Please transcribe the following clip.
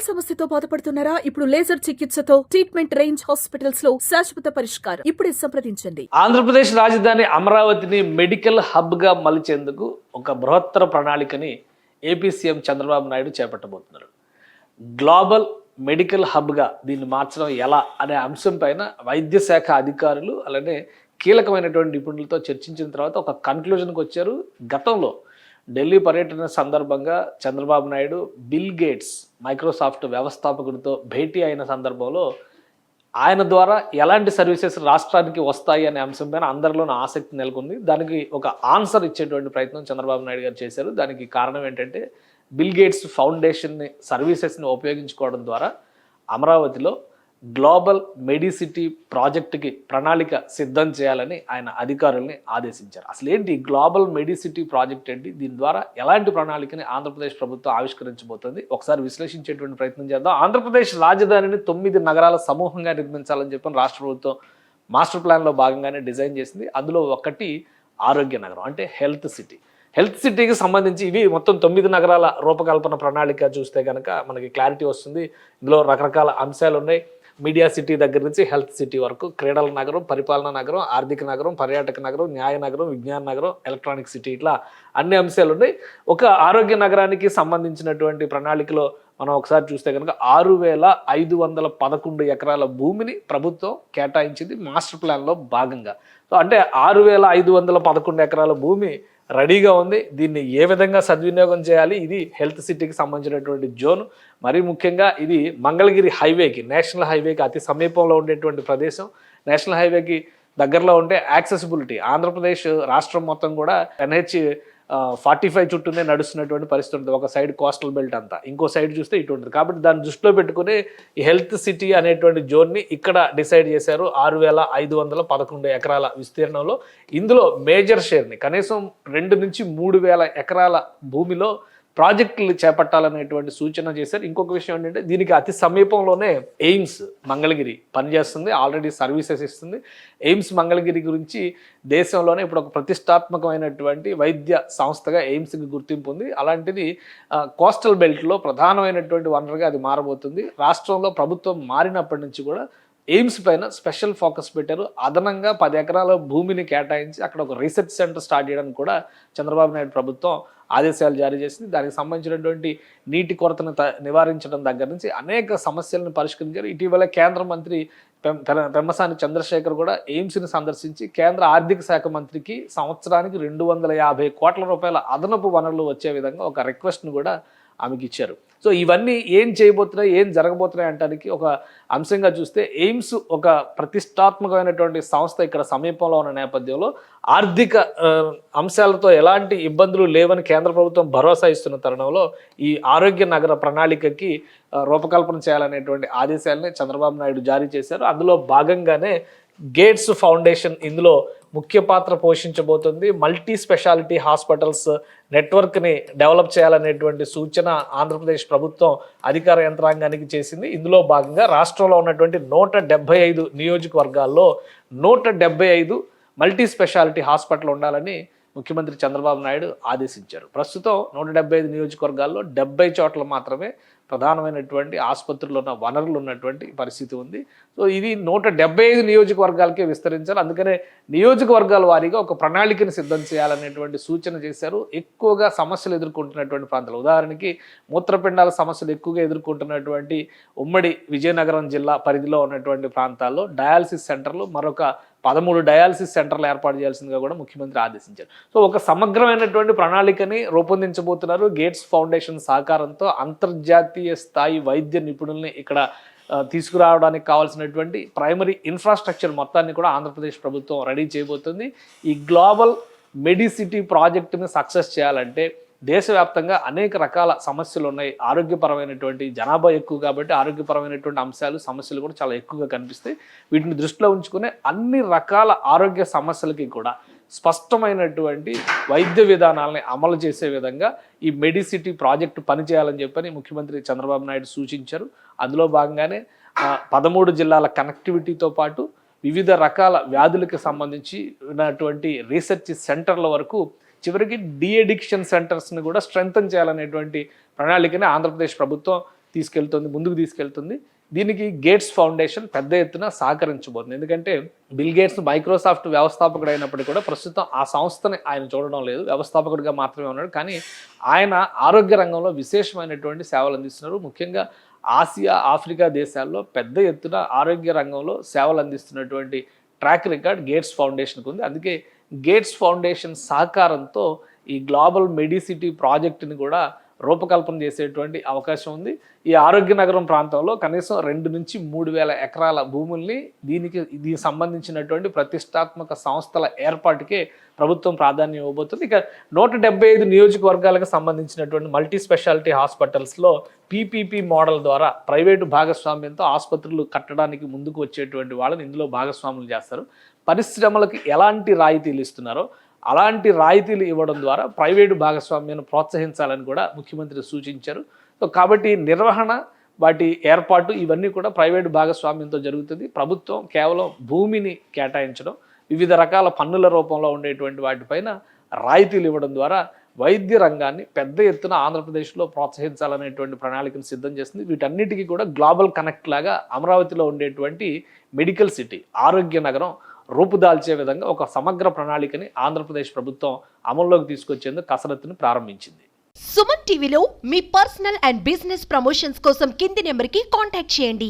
సమస్యతో బాధపడుతున్నారా? ఇప్పుడు లేజర్ చికిత్సతో ట్రీట్మెంట్ రేంజ్ హాస్పిటల్స్ లో శాశ్వత పరిష్కారం. ఇప్పుడే సంప్రదించండి. ఆంధ్రప్రదేశ్ రాజధాని అమరావతిని మెడికల్ హబ్ గా మలిచేందుకు ఒక బృహత్తర ప్రణాళికని ఏపీ సీఎం చంద్రబాబు నాయుడు చేపట్టబోతున్నారు. గ్లోబల్ మెడికల్ హబ్ గా దీన్ని మార్చడం ఎలా అనే అంశం పైన వైద్య శాఖ అధికారులు అలానే కీలకమైనటువంటి నిపుణులతో చర్చించిన తర్వాత ఒక కన్క్లూజన్కి వచ్చారు. గతంలో ఢిల్లీ పర్యటన సందర్భంగా Chandrababu Naidu Bill Gates Microsoft వ్యవస్థాపకుడితో భేటీ అయిన సందర్భంలో ఆయన ద్వారా ఎలాంటి సర్వీసెస్ రాష్ట్రానికి వస్తాయి అనే అంశంపైన అందరిలోనూ ఆసక్తి నెలకొంది. దానికి ఒక ఆన్సర్ ఇచ్చేటువంటి ప్రయత్నం చంద్రబాబు నాయుడు గారు చేశారు. దానికి కారణం ఏంటంటే బిల్ గేట్స్ ఫౌండేషన్ని సర్వీసెస్ని ఉపయోగించుకోవడం ద్వారా అమరావతిలో గ్లోబల్ మెడిసిటీ ప్రాజెక్టుకి ప్రణాళిక సిద్ధం చేయాలని ఆయన అధికారుల్ని ఆదేశించారు. అసలు ఏంటి గ్లోబల్ మెడిసిటీ ప్రాజెక్ట్ ఏంటి, దీని ద్వారా ఎలాంటి ప్రణాళికని ఆంధ్రప్రదేశ్ ప్రభుత్వం ఆవిష్కరించబోతుంది, ఒకసారి విశ్లేషించేటువంటి ప్రయత్నం చేద్దాం. ఆంధ్రప్రదేశ్ రాజధానిని 9 నగరాల సమూహంగా నిర్మించాలని చెప్పి రాష్ట్ర ప్రభుత్వం మాస్టర్ ప్లాన్లో భాగంగానే డిజైన్ చేసింది. అందులో ఒకటి ఆరోగ్య నగరం, అంటే హెల్త్ సిటీ. హెల్త్ సిటీకి సంబంధించి ఇవి మొత్తం 9 నగరాల రూపకల్పన ప్రణాళిక చూస్తే కనుక మనకి క్లారిటీ వస్తుంది. ఇందులో రకరకాల అంశాలు ఉన్నాయి. మీడియా సిటీ దగ్గర నుంచి హెల్త్ సిటీ వరకు, క్రీడల నగరం, పరిపాలనా నగరం, ఆర్థిక నగరం, పర్యాటక నగరం, న్యాయ నగరం, విజ్ఞాన నగరం, ఎలక్ట్రానిక్ సిటీ, ఇట్లా అన్ని అంశాలు ఉన్నాయి. ఒక ఆరోగ్య నగరానికి సంబంధించినటువంటి ప్రణాళికలో మనం ఒకసారి చూస్తే కనుక 6,511 ఎకరాల భూమిని ప్రభుత్వం కేటాయించింది మాస్టర్ ప్లాన్లో భాగంగా. సో అంటే 6,511 ఎకరాల భూమి రెడీగా ఉంది. దీన్ని ఏ విధంగా సద్వినియోగం చేయాలి, ఇది హెల్త్ సిటీకి సంబంధించినటువంటి జోన్. మరీ ముఖ్యంగా ఇది మంగళగిరి హైవేకి, నేషనల్ హైవేకి అతి సమీపంలో ఉండేటువంటి ప్రదేశం. నేషనల్ హైవేకి దగ్గరలో ఉంటే యాక్సెసిబిలిటీ, ఆంధ్రప్రదేశ్ రాష్ట్రం మొత్తం కూడా NH-45 చుట్టూనే నడుస్తున్నటువంటి పరిస్థితి ఉంటుంది. ఒక సైడ్ కోస్టల్ బెల్ట్ అంతా, ఇంకో సైడ్ చూస్తే ఇటు ఉంటుంది. కాబట్టి దాన్ని దృష్టిలో పెట్టుకుని ఈ హెల్త్ సిటీ అనేటువంటి జోన్ని ఇక్కడ డిసైడ్ చేశారు. 6,511 ఎకరాల విస్తీర్ణంలో ఇందులో మేజర్ షేర్ని కనీసం 2 నుంచి 3,000 ఎకరాల భూమిలో ప్రాజెక్టులు చేపట్టాలనేటువంటి సూచన చేశారు. ఇంకొక విషయం ఏంటంటే దీనికి అతి సమీపంలోనే ఎయిమ్స్ మంగళగిరి పనిచేస్తుంది, ఆల్రెడీ సర్వీసెస్ ఇస్తుంది. ఎయిమ్స్ మంగళగిరి గురించి దేశంలోనే ఇప్పుడు ఒక ప్రతిష్టాత్మకమైనటువంటి వైద్య సంస్థగా ఎయిమ్స్కి గుర్తింపు ఉంది. అలాంటిది కోస్టల్ బెల్ట్లో ప్రధానమైనటువంటి వనరుగా అది మారబోతుంది. రాష్ట్రంలో ప్రభుత్వం మారినప్పటి నుంచి కూడా ఎయిమ్స్ పైన స్పెషల్ ఫోకస్ పెట్టారు. అదనంగా 10 ఎకరాల భూమిని కేటాయించి అక్కడ ఒక రీసెర్చ్ సెంటర్ స్టార్ట్ చేయడానికి కూడా చంద్రబాబు నాయుడు ప్రభుత్వం ఆదేశాలు జారీ చేసింది. దానికి సంబంధించినటువంటి నీటి కొరతను నివారించడం దగ్గర నుంచి అనేక సమస్యలను పరిష్కరించారు. ఇటీవల కేంద్ర మంత్రి పెమ్మసాని చంద్రశేఖర్ కూడా ఎయిమ్స్ని సందర్శించి కేంద్ర ఆర్థిక శాఖ మంత్రికి సంవత్సరానికి 250 కోట్ల రూపాయల అదనపు వనరులు వచ్చే విధంగా ఒక రిక్వెస్ట్ను కూడా ఆమెకి ఇచ్చారు. సో ఇవన్నీ ఏం చేయబోతున్నాయి, ఏం జరగబోతున్నాయి అంటానికి ఒక అంశంగా చూస్తే ఎయిమ్స్ ఒక ప్రతిష్టాత్మకమైనటువంటి సంస్థ ఇక్కడ సమీపంలో ఉన్న నేపథ్యంలో ఆర్థిక అంశాలతో ఎలాంటి ఇబ్బందులు లేవని కేంద్ర ప్రభుత్వం భరోసా ఇస్తున్న తరుణంలో ఈ ఆరోగ్య నగర ప్రణాళికకి రూపకల్పన చేయాలనేటువంటి ఆదేశాలని చంద్రబాబు నాయుడు జారీ చేశారు. అందులో భాగంగానే గేట్స్ ఫౌండేషన్ ఇందులో ముఖ్య పాత్ర పోషించబోతుంది. మల్టీ స్పెషాలిటీ హాస్పిటల్స్ నెట్వర్క్ని డెవలప్ చేయాలనేటువంటి సూచన ఆంధ్రప్రదేశ్ ప్రభుత్వం అధికార యంత్రాంగానికి చేసింది. ఇందులో భాగంగా రాష్ట్రంలో ఉన్నటువంటి 175 నియోజకవర్గాల్లో 175 మల్టీ స్పెషాలిటీ హాస్పిటల్ ఉండాలని ముఖ్యమంత్రి చంద్రబాబు నాయుడు ఆదేశించారు. ప్రస్తుతం 175 నియోజకవర్గాల్లో 70 చోట్ల మాత్రమే ప్రధానమైనటువంటి ఆసుపత్రులు ఉన్న వనరులు ఉన్నటువంటి పరిస్థితి ఉంది. సో ఇది 175 నియోజకవర్గాలకే విస్తరించాలి. అందుకనే నియోజకవర్గాల వారీగా ఒక ప్రణాళికను సిద్ధం చేయాలనేటువంటి సూచన చేశారు. ఎక్కువగా సమస్యలు ఎదుర్కొంటున్నటువంటి ప్రాంతాలు, ఉదాహరణకి మూత్రపిండాల సమస్యలు ఎక్కువగా ఎదుర్కొంటున్నటువంటి ఉమ్మడి విజయనగరం జిల్లా పరిధిలో ఉన్నటువంటి ప్రాంతాల్లో డయాలసిస్ సెంటర్లు, మరొక 13 డయాలసిస్ సెంటర్లు ఏర్పాటు చేయాల్సిందిగా కూడా ముఖ్యమంత్రి ఆదేశించారు. సో ఒక సమగ్రమైనటువంటి ప్రణాళికని రూపొందించబోతున్నారు. గేట్స్ ఫౌండేషన్ సహకారంతో అంతర్జాతీయ స్థాయి వైద్య నిపుణుల్ని ఇక్కడ తీసుకురావడానికి కావాల్సినటువంటి ప్రైమరీ ఇన్ఫ్రాస్ట్రక్చర్ మొత్తాన్ని కూడా ఆంధ్రప్రదేశ్ ప్రభుత్వం రెడీ చేయబోతుంది. ఈ గ్లోబల్ మెడిసిటీ ప్రాజెక్టుని సక్సెస్ చేయాలంటే దేశవ్యాప్తంగా అనేక రకాల సమస్యలు ఉన్నాయి. ఆరోగ్యపరమైనటువంటి జనాభా ఎక్కువ కాబట్టి ఆరోగ్యపరమైనటువంటి అంశాలు, సమస్యలు కూడా చాలా ఎక్కువగా కనిపిస్తాయి. వీటిని దృష్టిలో ఉంచుకునే అన్ని రకాల ఆరోగ్య సమస్యలకి కూడా స్పష్టమైనటువంటి వైద్య విధానాలని అమలు చేసే విధంగా ఈ మెడిసిటీ ప్రాజెక్టు పనిచేయాలని చెప్పని ముఖ్యమంత్రి చంద్రబాబు నాయుడు సూచించారు. అందులో భాగంగానే 13 జిల్లాల కనెక్టివిటీతో పాటు వివిధ రకాల వ్యాధులకు సంబంధించి ఉన్నటువంటి రీసెర్చ్ సెంటర్ల వరకు చివరికి డీ అడిక్షన్ సెంటర్స్ని కూడా స్ట్రెంగ్తన్ చేయాలనేటువంటి ప్రణాళికని ఆంధ్రప్రదేశ్ ప్రభుత్వం ముందుకు తీసుకెళ్తుంది. దీనికి గేట్స్ ఫౌండేషన్ పెద్ద ఎత్తున సహకరించబోతుంది. ఎందుకంటే బిల్ గేట్స్ మైక్రోసాఫ్ట్ వ్యవస్థాపకుడు అయినప్పటికీ కూడా ప్రస్తుతం ఆ సంస్థని ఆయన చూడడం లేదు, వ్యవస్థాపకుడిగా మాత్రమే ఉన్నాడు. కానీ ఆయన ఆరోగ్య రంగంలో విశేషమైనటువంటి సేవలు అందిస్తున్నారు. ముఖ్యంగా ఆసియా, ఆఫ్రికా దేశాల్లో పెద్ద ఎత్తున ఆరోగ్య రంగంలో సేవలు అందిస్తున్నటువంటి ట్రాక్ రికార్డ్ గేట్స్ ఫౌండేషన్కి ఉంది. అందుకే గేట్స్ ఫౌండేషన్ సహకారంతో ఈ గ్లోబల్ మెడిసిటీ ప్రాజెక్టుని కూడా రూపకల్పన చేసేటువంటి అవకాశం ఉంది. ఈ ఆరోగ్య నగరం ప్రాంతంలో కనీసం 2 నుంచి 3,000 ఎకరాల భూముల్ని దీనికి సంబంధించినటువంటి ప్రతిష్టాత్మక సంస్థల ఏర్పాటుకే ప్రభుత్వం ప్రాధాన్యం ఇవ్వబోతుంది. ఇక 175 నియోజకవర్గాలకు సంబంధించినటువంటి మల్టీ స్పెషాలిటీ హాస్పిటల్స్లో పీపీపీ మోడల్ ద్వారా ప్రైవేటు భాగస్వామ్యంతో ఆసుపత్రులు కట్టడానికి ముందుకు వచ్చేటువంటి వాళ్ళని ఇందులో భాగస్వాములు చేస్తారు. పరిశ్రమలకు ఎలాంటి రాయితీలు ఇస్తున్నారో అలాంటి రాయితీలు ఇవ్వడం ద్వారా ప్రైవేటు భాగస్వామ్యాన్ని ప్రోత్సహించాలని కూడా ముఖ్యమంత్రి సూచించారు. సో కాబట్టి నిర్వహణ, వాటి ఏర్పాటు ఇవన్నీ కూడా ప్రైవేటు భాగస్వామ్యంతో జరుగుతుంది. ప్రభుత్వం కేవలం భూమిని కేటాయించడం, వివిధ రకాల పన్నుల రూపంలో ఉండేటువంటి వాటిపైన రాయితీలు ఇవ్వడం ద్వారా వైద్య రంగాన్ని పెద్ద ఎత్తున ఆంధ్రప్రదేశ్లో ప్రోత్సహించాలనేటువంటి ప్రణాళికను సిద్ధం చేస్తుంది. వీటన్నిటికీ కూడా గ్లోబల్ కనెక్ట్ లాగా అమరావతిలో ఉండేటువంటి మెడికల్ సిటీ, ఆరోగ్య నగరం రూపుదాల్చే విధంగా ఒక సమగ్ర ప్రణాళికని ఆంధ్రప్రదేశ్ ప్రభుత్వం అమల్లోకి తీసుకొచ్చేందుకు కసరత్తును ప్రారంభించింది. సుమన్ టీవీలో మీ పర్సనల్ అండ్ బిజినెస్ ప్రమోషన్స్ కోసం కింది నెంబర్కి కాంటాక్ట్ చేయండి.